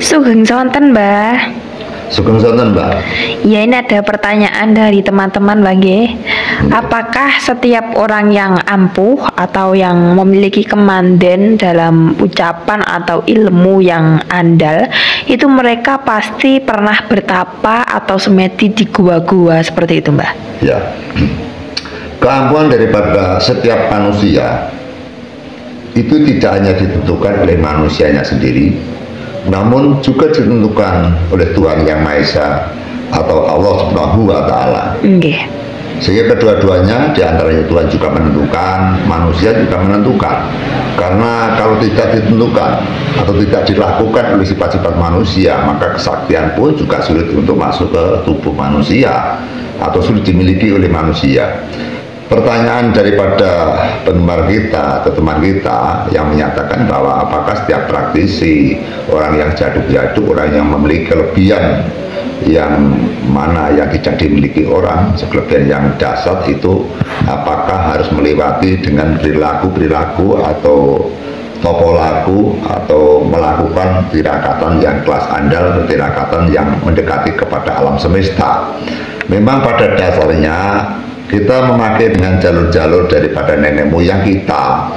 Sugeng sonten, Mbah. Sugeng sonten, Mbak. Ya, ini ada pertanyaan dari teman-teman lagi. Apakah setiap orang yang ampuh atau yang memiliki kemanden dalam ucapan atau ilmu yang andal, itu mereka pasti pernah bertapa atau semedi di gua-gua seperti itu, Mbah? Ya, keampuhan daripada setiap manusia itu tidak hanya ditentukan oleh manusianya sendiri, namun juga ditentukan oleh Tuhan Yang Maha Esa atau Allah Subhanahu wa Ta'ala. Nggih. Sehingga kedua-duanya diantaranya Tuhan juga menentukan, manusia juga menentukan. Karena kalau tidak ditentukan atau tidak dilakukan oleh sifat-sifat manusia, maka kesaktian pun juga sulit untuk masuk ke tubuh manusia atau sulit dimiliki oleh manusia. Pertanyaan daripada penggemar kita atau teman kita yang menyatakan bahwa apakah setiap praktisi, orang yang jaduk-jaduk, orang yang memiliki kelebihan yang mana yang tidak dimiliki orang, kelebihan yang dasar itu apakah harus melewati dengan perilaku-perilaku atau topo laku atau melakukan tirakatan yang kelas andal, tirakatan yang mendekati kepada alam semesta. Memang pada dasarnya kita memakai dengan jalur-jalur daripada nenek moyang kita.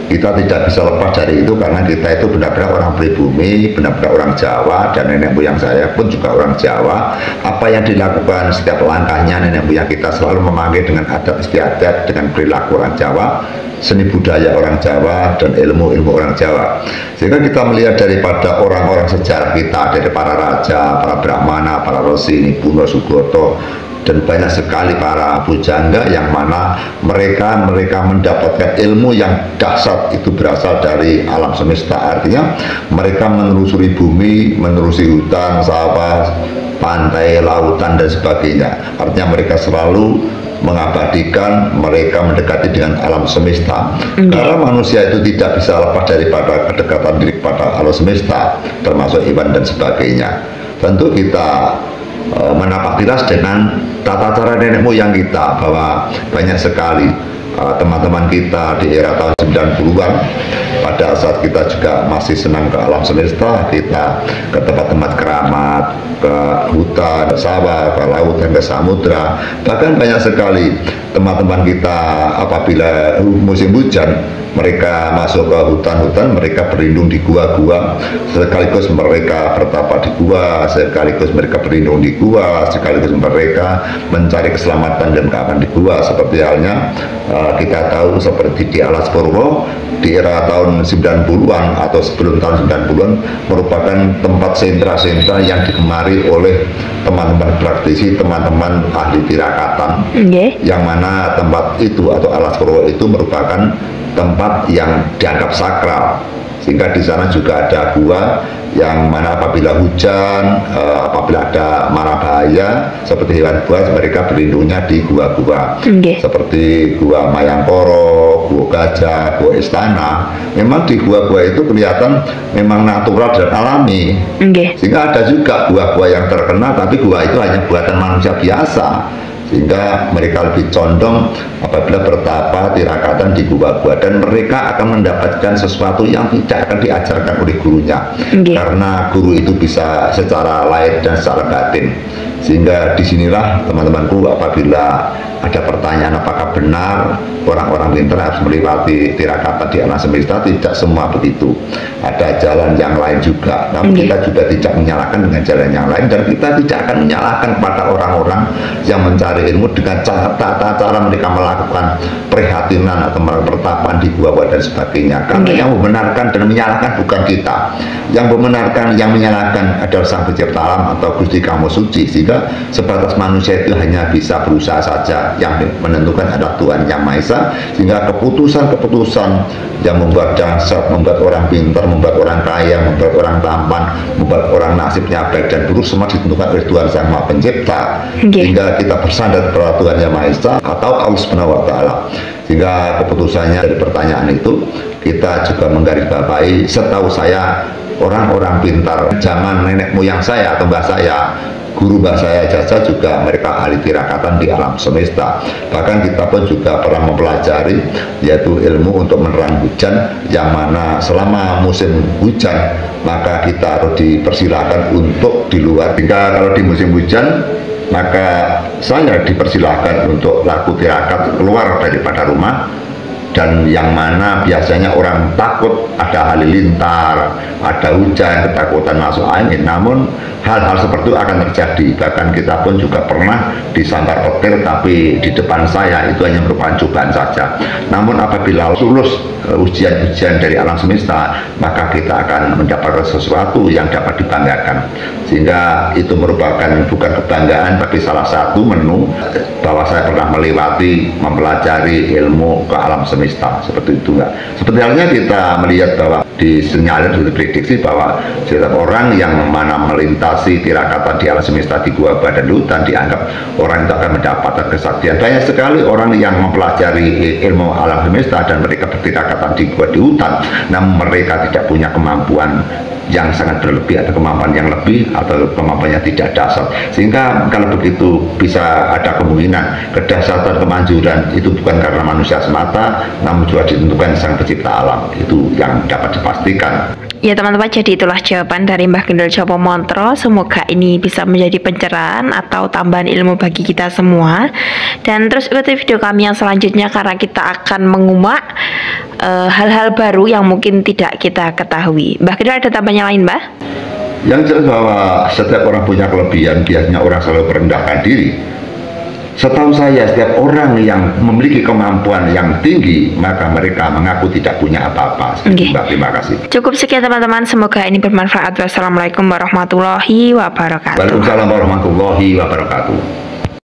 Kita tidak bisa lepas dari itu karena kita itu benar-benar orang pribumi, benar-benar orang Jawa, dan nenek moyang saya pun juga orang Jawa. Apa yang dilakukan setiap langkahnya nenek moyang kita selalu memakai dengan adat istiadat, dengan perilaku orang Jawa, seni budaya orang Jawa, dan ilmu-ilmu orang Jawa. Sehingga kita melihat daripada orang-orang sejarah kita, dari para raja, para brahmana, para resi, Puno, Sugoto, dan banyak sekali para pujangga yang mana mereka mendapatkan ilmu yang dahsyat itu berasal dari alam semesta. Artinya mereka menelusuri bumi, menelusuri hutan, sawah, pantai, lautan, dan sebagainya. Artinya mereka selalu mengabadikan, mereka mendekati dengan alam semesta. Karena manusia itu tidak bisa lepas daripada kedekatan diri kepada alam semesta, termasuk hewan dan sebagainya. Tentu kita menapak tilas dengan tata cara nenek moyang kita, bahwa banyak sekali teman-teman kita di era tahun 90-an, pada saat kita juga masih senang ke alam semesta, kita ke tempat-tempat keramat, ke hutan, sawah, ke laut, dan ke samudra. Bahkan banyak sekali teman-teman kita apabila musim hujan, mereka masuk ke hutan-hutan, mereka berlindung di gua-gua, sekaligus mereka bertapa di gua, sekaligus mereka berlindung di gua, sekaligus mereka mencari keselamatan dan keamanan di gua. Seperti halnya kita tahu seperti di Alas Purwo di era tahun 90-an atau sebelum tahun 90-an merupakan tempat sentra-sentra yang digemari oleh teman-teman praktisi, teman-teman ahli tirakatan, yang mana tempat itu atau Alas Purwo itu merupakan tempat yang dianggap sakral, sehingga di sana juga ada gua yang mana apabila hujan, apabila ada mara bahaya seperti hewan buas, mereka berlindungnya di gua-gua, seperti gua Mayangkoro, gua Gajah, gua Istana. Memang di gua-gua itu kelihatan memang natural dan alami, sehingga ada juga gua-gua yang terkenal, tapi gua itu hanya buatan manusia biasa, sehingga mereka lebih condong apabila bertapa tirakatan di gua-gua, dan mereka akan mendapatkan sesuatu yang tidak akan diajarkan oleh gurunya, karena guru itu bisa secara lahir dan secara batin. Sehingga disinilah teman-temanku, apabila ada pertanyaan apakah benar orang-orang pintar harus melewati tirakatan di alam semesta, tidak semua begitu. Ada jalan yang lain juga, namun kita juga tidak menyalahkan dengan jalan yang lain, dan kita tidak akan menyalahkan pada orang-orang yang mencari ilmu dengan tata cara mereka melakukan prihatinan atau pertapaan di gua dan sebagainya. Karena yang membenarkan dan menyalahkan bukan kita, yang membenarkan, yang menyalahkan adalah Sang Pencipta Alam atau Gusti Kamo Suci. Sehingga sebatas manusia itu hanya bisa berusaha saja, yang menentukan adalah Tuhan Yang Maha Esa. Sehingga keputusan-keputusan yang membuat dahsyat, membuat orang pintar, membuat orang kaya, membuat orang tampan, membuat orang nasibnya baik dan buruk, semua ditentukan oleh Tuhan Sang Maha Pencipta. Sehingga kita bersandar kepada Tuhan Yang Maha Esa atau Allah Subhanahu wa Ta'ala. Sehingga keputusannya dari pertanyaan itu kita juga menggarisbawahi, setahu saya orang-orang pintar zaman nenek moyang saya atau mbah saya, guru bahasa jasa juga mereka ahli tirakatan di alam semesta. Bahkan kita pun juga pernah mempelajari yaitu ilmu untuk menerang hujan, yang mana selama musim hujan maka kita harus dipersilahkan untuk di luar. Jika kalau di musim hujan maka saya dipersilahkan untuk laku tirakat keluar daripada rumah, dan yang mana biasanya orang takut ada halilintar, ada hujan, ketakutan masuk angin. Namun hal-hal seperti itu akan terjadi. Bahkan kita pun juga pernah disambar petir, tapi di depan saya itu hanya merupakan cobaan saja. Namun apabila lulus ujian-ujian dari alam semesta, maka kita akan mendapatkan sesuatu yang dapat dibanggakan. Sehingga itu merupakan bukan kebanggaan, tapi salah satu menu bahwa saya pernah melewati, mempelajari ilmu ke alam semesta seperti itu. Enggak. Seperti halnya kita melihat bahwa disinyalir, diprediksi bahwa setiap orang yang mana melintasi tirakatan di alam semesta di gua badan hutan, dianggap orang itu akan mendapatkan kesaktian. Banyak sekali orang yang mempelajari ilmu alam semesta dan mereka bertirakatan di gua di hutan, namun mereka tidak punya kemampuan yang sangat berlebih, atau kemampuan yang lebih, atau kemampuan yang tidak dasar. Sehingga kalau begitu bisa ada kemungkinan kedasatan kemanjuran itu bukan karena manusia semata, namun juga ditentukan sang pencipta alam. Itu yang dapat dipastikan. Ya teman-teman, jadi itulah jawaban dari Mbah Gendul Jopo Montro. Semoga ini bisa menjadi pencerahan atau tambahan ilmu bagi kita semua. Dan terus ikuti video kami yang selanjutnya, karena kita akan menguak hal-hal baru yang mungkin tidak kita ketahui. Mbah Gendul ada tambahannya lain, Mbah? Yang jelas bahwa setiap orang punya kelebihan, biasanya orang selalu merendahkan diri. Setahu saya, setiap orang yang memiliki kemampuan yang tinggi, maka mereka mengaku tidak punya apa-apa. Terima kasih. Cukup sekian teman-teman, semoga ini bermanfaat. Wassalamualaikum warahmatullahi wabarakatuh. Waalaikumsalam warahmatullahi wabarakatuh.